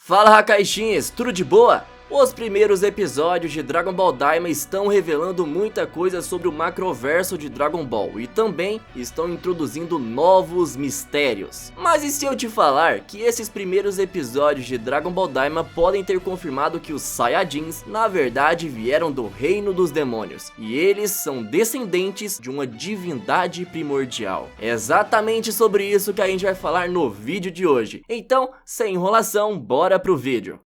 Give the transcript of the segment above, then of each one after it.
Fala Hakaishins, tudo de boa? Os primeiros episódios de Dragon Ball Daima estão revelando muita coisa sobre o macroverso de Dragon Ball e também estão introduzindo novos mistérios. Mas e se eu te falar que esses primeiros episódios de Dragon Ball Daima podem ter confirmado que os Saiyajins na verdade vieram do reino dos demônios e eles são descendentes de uma divindade primordial? É exatamente sobre isso que a gente vai falar no vídeo de hoje. Então, sem enrolação, bora pro vídeo.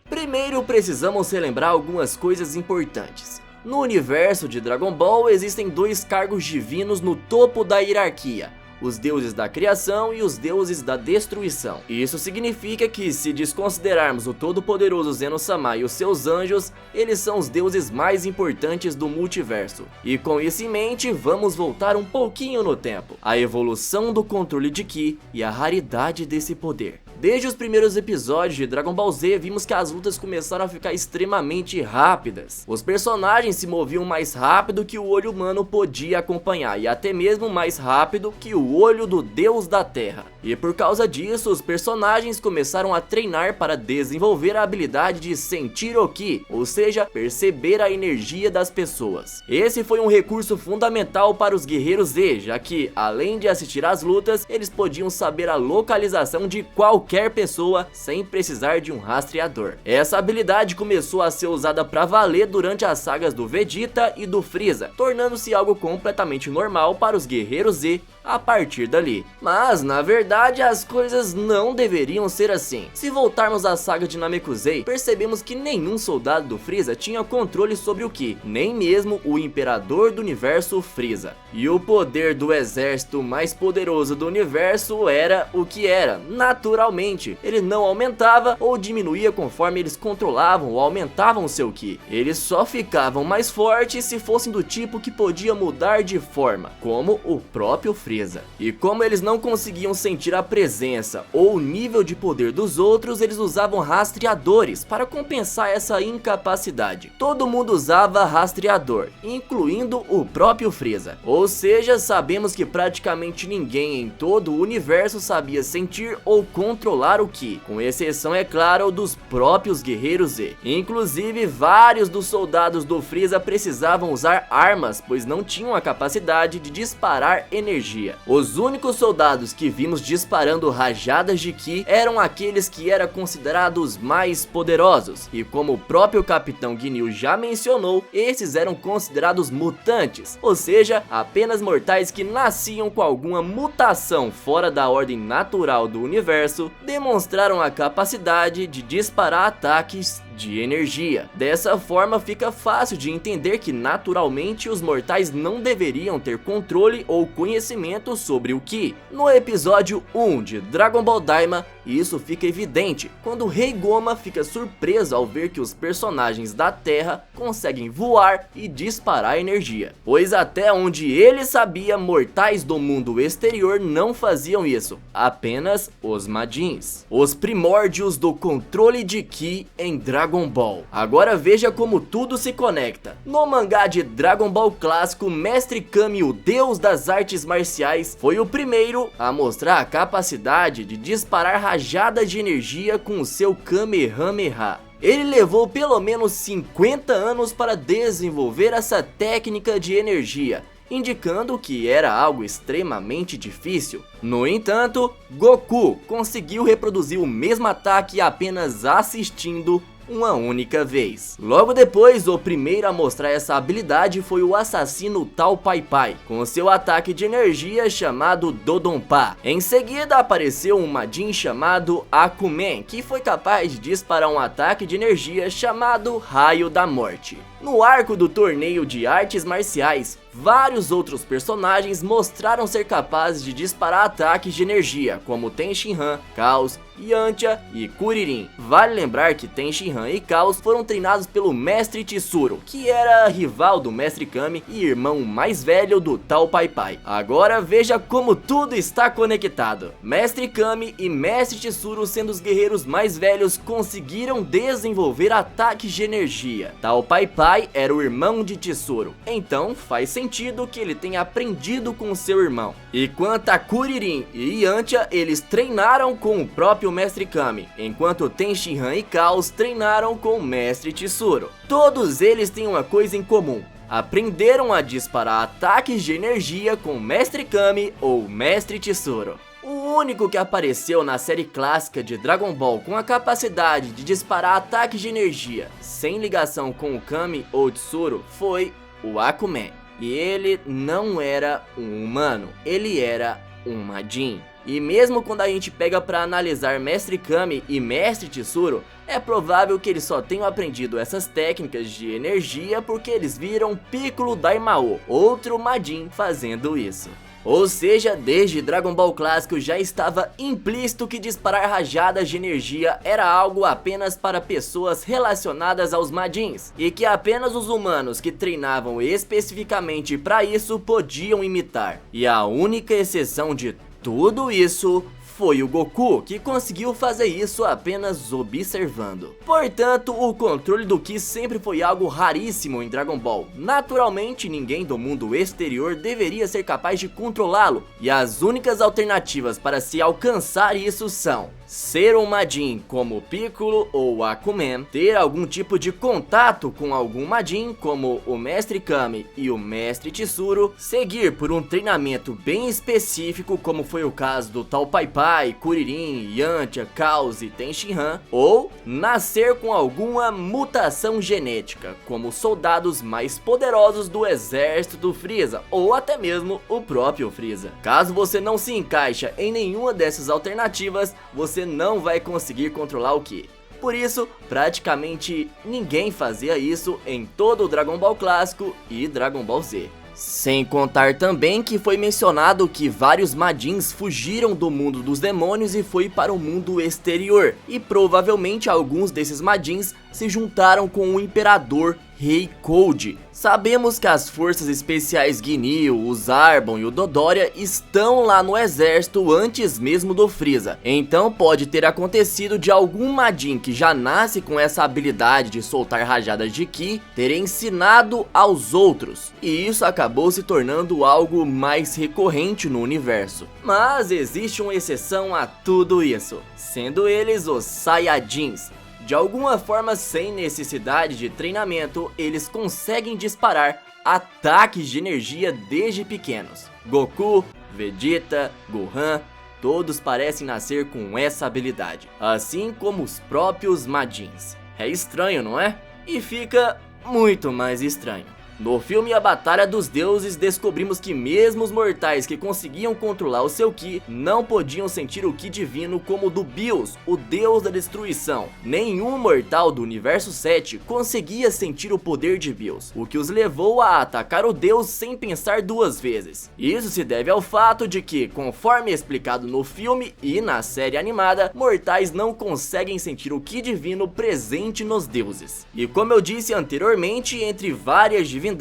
Primeiro precisamos relembrar algumas coisas importantes. No universo de Dragon Ball existem dois cargos divinos no topo da hierarquia: os deuses da criação e os deuses da destruição. Isso significa que, se desconsiderarmos o todo-poderoso Zeno-sama e os seus anjos, eles são os deuses mais importantes do multiverso. E com isso em mente, vamos voltar um pouquinho no tempo: a evolução do controle de Ki e a raridade desse poder. Desde os primeiros episódios de Dragon Ball Z, vimos que as lutas começaram a ficar extremamente rápidas. Os personagens se moviam mais rápido que o olho humano podia acompanhar, e até mesmo mais rápido que o olho do Deus da Terra. E por causa disso, os personagens começaram a treinar para desenvolver a habilidade de sentir o Ki, ou seja, perceber a energia das pessoas. Esse foi um recurso fundamental para os guerreiros Z, já que, além de assistir às lutas, eles podiam saber a localização de qualquer pessoa sem precisar de um rastreador. Essa habilidade começou a ser usada pra valer durante as sagas do Vegeta e do Freeza, tornando-se algo completamente normal para os guerreiros Z a partir dali. Mas, na verdade, as coisas não deveriam ser assim. Se voltarmos à saga de Namekusei, percebemos que nenhum soldado do Freeza tinha controle sobre o Ki, nem mesmo o Imperador do Universo Freeza. E o poder do exército mais poderoso do universo era o que era, naturalmente. Ele não aumentava ou diminuía conforme eles controlavam ou aumentavam seu Ki. Eles só ficavam mais fortes se fossem do tipo que podia mudar de forma, como o próprio Freeza. E como eles não conseguiam sentir a presença ou o nível de poder dos outros, eles usavam rastreadores para compensar essa incapacidade. Todo mundo usava rastreador, incluindo o próprio Freeza. Ou seja, sabemos que praticamente ninguém em todo o universo sabia sentir ou controlar o Ki, com exceção, é claro, dos próprios guerreiros Z. Inclusive, vários dos soldados do Freeza precisavam usar armas, pois não tinham a capacidade de disparar energia. Os únicos soldados que vimos disparando rajadas de Ki eram aqueles que eram considerados mais poderosos, e como o próprio Capitão Ginyu já mencionou, esses eram considerados mutantes, ou seja, apenas mortais que nasciam com alguma mutação fora da ordem natural do universo, demonstraram a capacidade de disparar ataques de energia. Dessa forma fica fácil de entender que naturalmente os mortais não deveriam ter controle ou conhecimento sobre o Ki. No episódio 1 de Dragon Ball Daima, isso fica evidente quando o Rei Goma fica surpreso ao ver que os personagens da Terra conseguem voar e disparar energia, pois até onde ele sabia, mortais do mundo exterior não faziam isso, apenas os Majins, os primórdios do controle de Ki em Dragon Ball. Agora veja como tudo se conecta. No mangá de Dragon Ball clássico, Mestre Kami, o deus das artes marciais, foi o primeiro a mostrar a capacidade de disparar rajadas de energia com o seu Kamehameha. Ele levou pelo menos 50 anos para desenvolver essa técnica de energia, indicando que era algo extremamente difícil. No entanto, Goku conseguiu reproduzir o mesmo ataque apenas assistindo uma única vez. Logo depois, o primeiro a mostrar essa habilidade foi o assassino Tao Pai Pai, com seu ataque de energia chamado Dodonpa. Em seguida apareceu um Majin chamado Akumen, que foi capaz de disparar um ataque de energia chamado Raio da Morte. No arco do torneio de artes marciais, vários outros personagens mostraram ser capazes de disparar ataques de energia, como Tenshinhan, Caos, Yantia e Kuririn. Vale lembrar que Tenshinhan e Caos foram treinados pelo Mestre Tsuru, que era rival do Mestre Kami e irmão mais velho do Tao Pai Pai. Agora veja como tudo está conectado. Mestre Kami e Mestre Tsuru, sendo os guerreiros mais velhos, conseguiram desenvolver ataques de energia. Tao Pai Pai Sai era o irmão de Chizuru, então faz sentido que ele tenha aprendido com seu irmão. E quanto a Kuririn e Yantia, eles treinaram com o próprio Mestre Kami, enquanto Tenshinhan e Chaos treinaram com o Mestre Chizuru. Todos eles têm uma coisa em comum: aprenderam a disparar ataques de energia com o Mestre Kami ou Mestre Chizuru. O único que apareceu na série clássica de Dragon Ball com a capacidade de disparar ataques de energia sem ligação com o Kami ou Chizuru foi o Akumen. E ele não era um humano, ele era um Majin. E mesmo quando a gente pega para analisar Mestre Kami e Mestre Chizuru, é provável que eles só tenham aprendido essas técnicas de energia porque eles viram Piccolo Daimao, outro Majin, fazendo isso. Ou seja, desde Dragon Ball clássico já estava implícito que disparar rajadas de energia era algo apenas para pessoas relacionadas aos Majins, e que apenas os humanos que treinavam especificamente para isso podiam imitar. E a única exceção de tudo isso foi o Goku, que conseguiu fazer isso apenas observando. Portanto, o controle do Ki sempre foi algo raríssimo em Dragon Ball. Naturalmente, ninguém do mundo exterior deveria ser capaz de controlá-lo, e as únicas alternativas para se alcançar isso são ser um Majin como Piccolo ou Akumen, ter algum tipo de contato com algum Majin como o Mestre Kami e o Mestre Chizuru, seguir por um treinamento bem específico como foi o caso do tal Pai Pai, Kuririn, Yantia, Chaos e Tenshinhan, ou nascer com alguma mutação genética, como soldados mais poderosos do exército do Frieza, ou até mesmo o próprio Frieza. Caso você não se encaixa em nenhuma dessas alternativas, você não vai conseguir controlar o Ki. Por isso, praticamente ninguém fazia isso em todo o Dragon Ball clássico e Dragon Ball Z. Sem contar também que foi mencionado que vários Majins fugiram do mundo dos demônios e foi para o mundo exterior, e provavelmente alguns desses Majins se juntaram com o Imperador Rei Cold. Sabemos que as forças especiais Ginyu, o Zarbon e o Dodoria estão lá no exército antes mesmo do Frieza, então pode ter acontecido de algum Majin que já nasce com essa habilidade de soltar rajadas de Ki ter ensinado aos outros, e isso acabou se tornando algo mais recorrente no universo. Mas existe uma exceção a tudo isso, sendo eles os Saiyajins. De alguma forma, sem necessidade de treinamento, eles conseguem disparar ataques de energia desde pequenos. Goku, Vegeta, Gohan, todos parecem nascer com essa habilidade, assim como os próprios Majins. É estranho, não é? E fica muito mais estranho. No filme A Batalha dos Deuses, descobrimos que mesmo os mortais que conseguiam controlar o seu Ki não podiam sentir o Ki divino como o do Bills, o deus da destruição. Nenhum mortal do universo 7 conseguia sentir o poder de Bills, o que os levou a atacar o deus sem pensar duas vezes. Isso se deve ao fato de que, conforme explicado no filme e na série animada, mortais não conseguem sentir o Ki divino presente nos deuses. E como eu disse anteriormente, entre várias divindades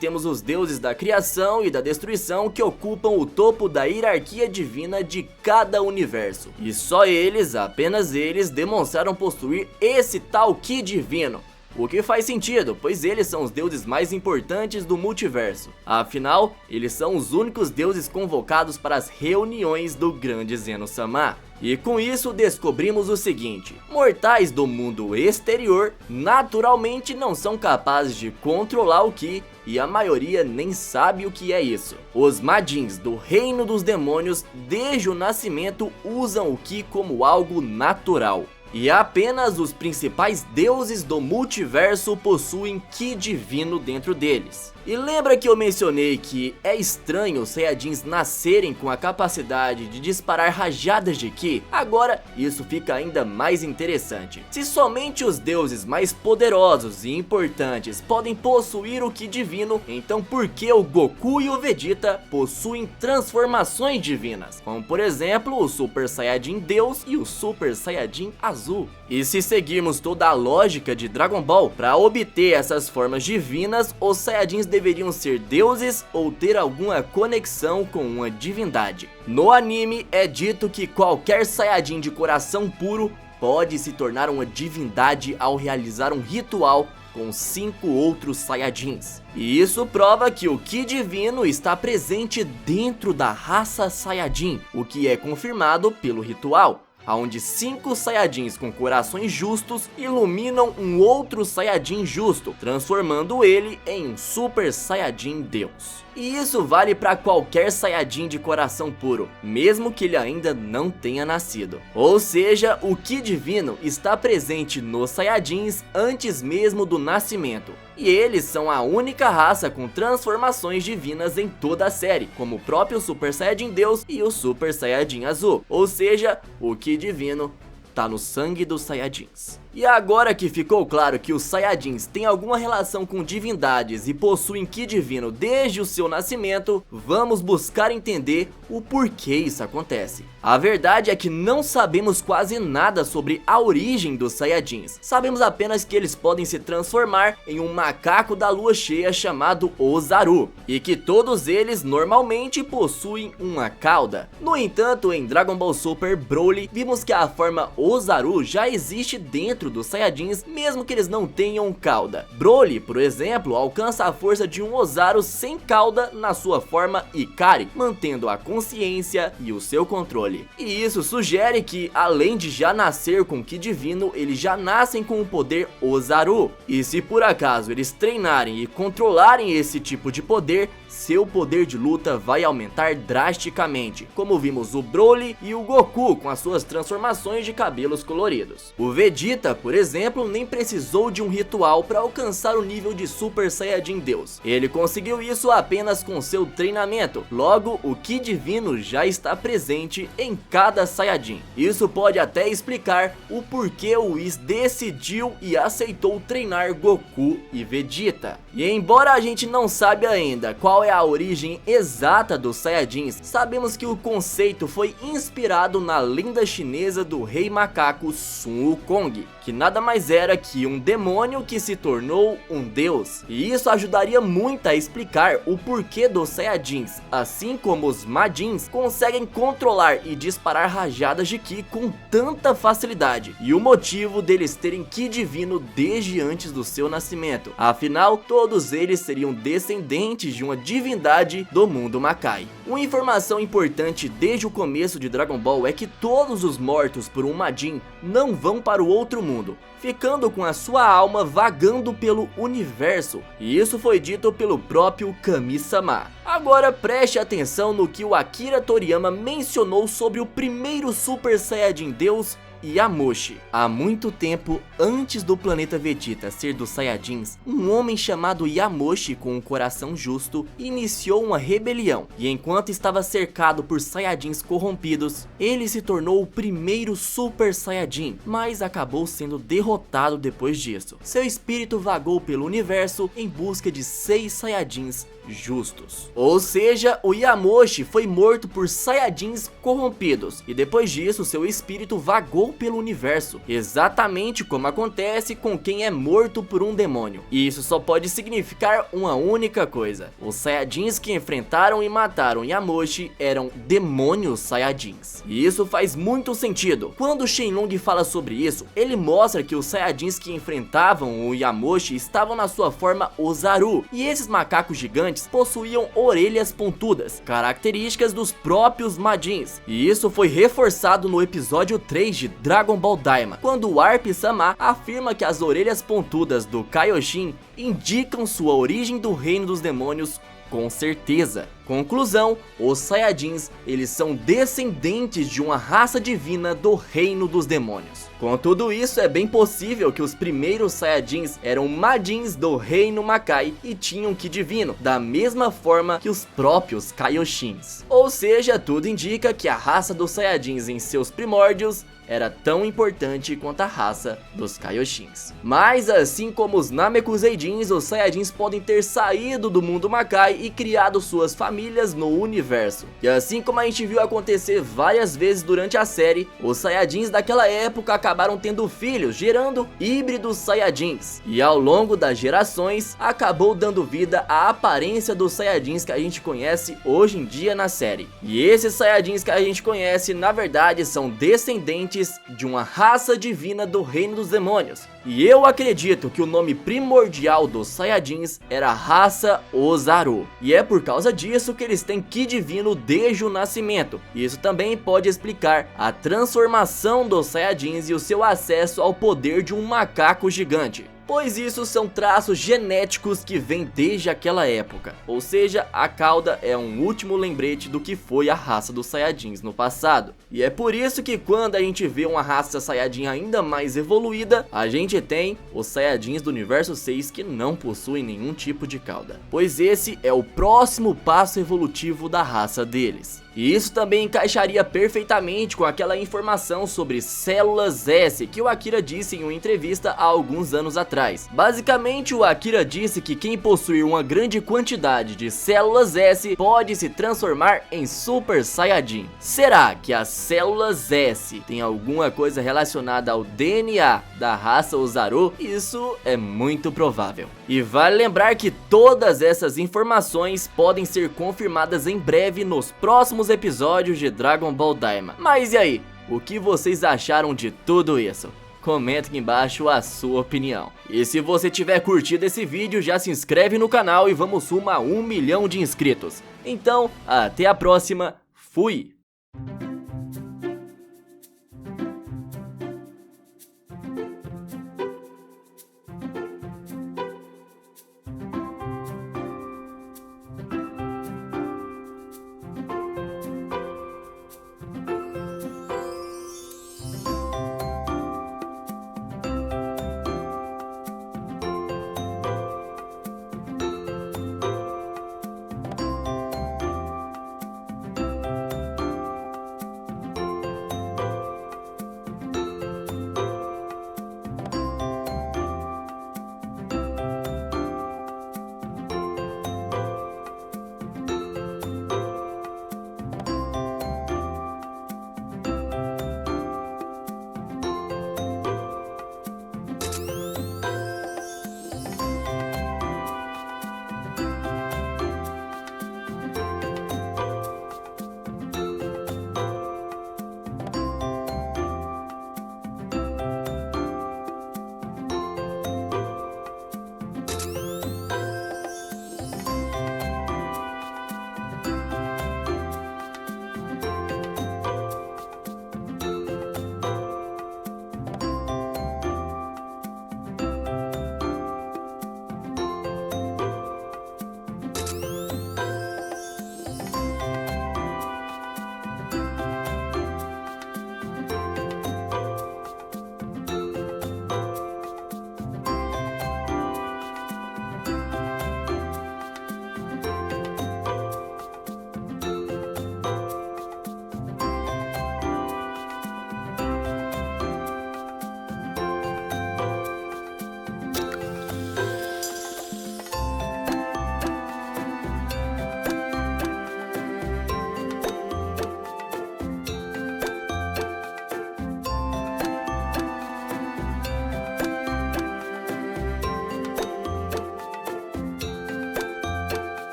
temos os deuses da criação e da destruição que ocupam o topo da hierarquia divina de cada universo. E só eles, apenas eles, demonstraram possuir esse tal Ki divino. O que faz sentido, pois eles são os deuses mais importantes do multiverso. Afinal, eles são os únicos deuses convocados para as reuniões do grande Zeno-sama. E com isso descobrimos o seguinte: mortais do mundo exterior naturalmente não são capazes de controlar o Ki, e a maioria nem sabe o que é isso. Os Majins do reino dos demônios desde o nascimento usam o Ki como algo natural. E apenas os principais deuses do multiverso possuem Ki divino dentro deles. E lembra que eu mencionei que é estranho os Saiyajins nascerem com a capacidade de disparar rajadas de Ki? Agora isso fica ainda mais interessante. Se somente os deuses mais poderosos e importantes podem possuir o Ki divino, então por que o Goku e o Vegeta possuem transformações divinas? Como por exemplo o Super Saiyajin Deus e o Super Saiyajin Azul. E se seguirmos toda a lógica de Dragon Ball, para obter essas formas divinas, os Saiyajins deveriam ser deuses ou ter alguma conexão com uma divindade. No anime é dito que qualquer Saiyajin de coração puro pode se tornar uma divindade ao realizar um ritual com 5 outros Saiyajins. E isso prova que o Ki divino está presente dentro da raça Saiyajin, o que é confirmado pelo ritual, onde 5 Saiyajins com corações justos iluminam um outro Saiyajin justo, transformando ele em um Super Saiyajin Deus. E isso vale para qualquer Saiyajin de coração puro, mesmo que ele ainda não tenha nascido. Ou seja, o Ki divino está presente nos Saiyajins antes mesmo do nascimento. E eles são a única raça com transformações divinas em toda a série, como o próprio Super Saiyajin Deus e o Super Saiyajin Azul. Ou seja, o Ki divino tá no sangue dos Saiyajins. E agora que ficou claro que os Saiyajins têm alguma relação com divindades e possuem Ki divino desde o seu nascimento, vamos buscar entender o porquê isso acontece. A verdade é que não sabemos quase nada sobre a origem dos Saiyajins. Sabemos apenas que eles podem se transformar em um macaco da lua cheia chamado Ozaru, e que todos eles normalmente possuem uma cauda. No entanto, em Dragon Ball Super Broly, vimos que a forma Ozaru já existe dentro dos Saiyajins, mesmo que eles não tenham cauda. Broly, por exemplo, alcança a força de um Ozaru sem cauda na sua forma Ikari, mantendo a consciência e o seu controle. E isso sugere que, além de já nascer com Ki divino, eles já nascem com o poder Ozaru. E se por acaso eles treinarem e controlarem esse tipo de poder, seu poder de luta vai aumentar drasticamente, como vimos o Broly e o Goku com as suas transformações de cabelos coloridos. O Vegeta, por exemplo, nem precisou de um ritual para alcançar o nível de Super Saiyajin Deus. Ele conseguiu isso apenas com seu treinamento. Logo, o Ki divino já está presente em cada Saiyajin. Isso pode até explicar o porquê o Whis decidiu e aceitou treinar Goku e Vegeta. E embora a gente não saiba ainda qual é a origem exata dos Saiyajins, sabemos que o conceito foi inspirado na lenda chinesa do rei macaco Sun Wukong, que nada mais era que um demônio que se tornou um deus. E isso ajudaria muito a explicar o porquê dos Saiyajins, assim como os Majins, conseguem controlar e disparar rajadas de Ki com tanta facilidade, e o motivo deles terem Ki divino desde antes do seu nascimento. Afinal, todos eles seriam descendentes de uma divindade do mundo Makai. Uma informação importante desde o começo de Dragon Ball é que todos os mortos por um Majin não vão para o outro mundo, ficando com a sua alma vagando pelo universo, e isso foi dito pelo próprio Kami-sama. Agora preste atenção no que o Akira Toriyama mencionou sobre o primeiro Super Saiyajin Deus, Yamoshi. Há muito tempo antes do planeta Vegeta ser dos Saiyajins, um homem chamado Yamoshi com um coração justo iniciou uma rebelião, e enquanto estava cercado por Saiyajins corrompidos, ele se tornou o primeiro Super Saiyajin, mas acabou sendo derrotado depois disso. Seu espírito vagou pelo universo em busca de 6 Saiyajins justos. Ou seja, o Yamoshi foi morto por Saiyajins corrompidos, e depois disso seu espírito vagou pelo universo, exatamente como acontece com quem é morto por um demônio. E isso só pode significar uma única coisa: os Saiyajins que enfrentaram e mataram Yamoshi eram demônios Saiyajins. E isso faz muito sentido. Quando Shenlong fala sobre isso, ele mostra que os Saiyajins que enfrentavam o Yamoshi estavam na sua forma Ozaru, e esses macacos gigantes possuíam orelhas pontudas, características dos próprios Majins. E isso foi reforçado no episódio 3 de Dragon Ball Daima, quando o Arp-sama afirma que as orelhas pontudas do Kaioshin indicam sua origem do reino dos demônios com certeza. Conclusão: os Saiyajins, eles são descendentes de uma raça divina do reino dos demônios. Com tudo isso, é bem possível que os primeiros Saiyajins eram Majins do reino Makai e tinham Ki divino, da mesma forma que os próprios Kaioshins. Ou seja, tudo indica que a raça dos Saiyajins em seus primórdios era tão importante quanto a raça dos Kaioshins. Mas assim como os Namekuseidins, os Saiyajins podem ter saído do mundo Makai e criado suas famílias no universo. E assim como a gente viu acontecer várias vezes durante a série, os Saiyajins daquela época acabaram tendo filhos, gerando híbridos Saiyajins. E ao longo das gerações, acabou dando vida à aparência dos Saiyajins que a gente conhece hoje em dia na série. E esses Saiyajins que a gente conhece, na verdade, são descendentes de uma raça divina do reino dos demônios, E eu acredito que o nome primordial dos Saiyajins era a raça Ozaru. E é por causa disso que eles têm Ki divino desde o nascimento. Isso também pode explicar a transformação dos Saiyajins e o seu acesso ao poder de um macaco gigante, pois isso são traços genéticos que vêm desde aquela época. Ou seja, a cauda é um último lembrete do que foi a raça dos Saiyajins no passado. E é por isso que quando a gente vê uma raça Saiyajin ainda mais evoluída, a gente tem os Saiyajins do universo 6 que não possuem nenhum tipo de cauda, pois esse é o próximo passo evolutivo da raça deles. E isso também encaixaria perfeitamente com aquela informação sobre células S que o Akira disse em uma entrevista há alguns anos atrás. Basicamente, o Akira disse que quem possui uma grande quantidade de células S pode se transformar em Super Saiyajin. Será que as células S têm alguma coisa relacionada ao DNA da raça Ozaru? Isso é muito provável. E vale lembrar que todas essas informações podem ser confirmadas em breve nos próximos episódios de Dragon Ball Daima. Mas e aí, o que vocês acharam de tudo isso? Comenta aqui embaixo a sua opinião. E se você tiver curtido esse vídeo, já se inscreve no canal e vamos rumo a 1 milhão de inscritos. Então, até a próxima, fui!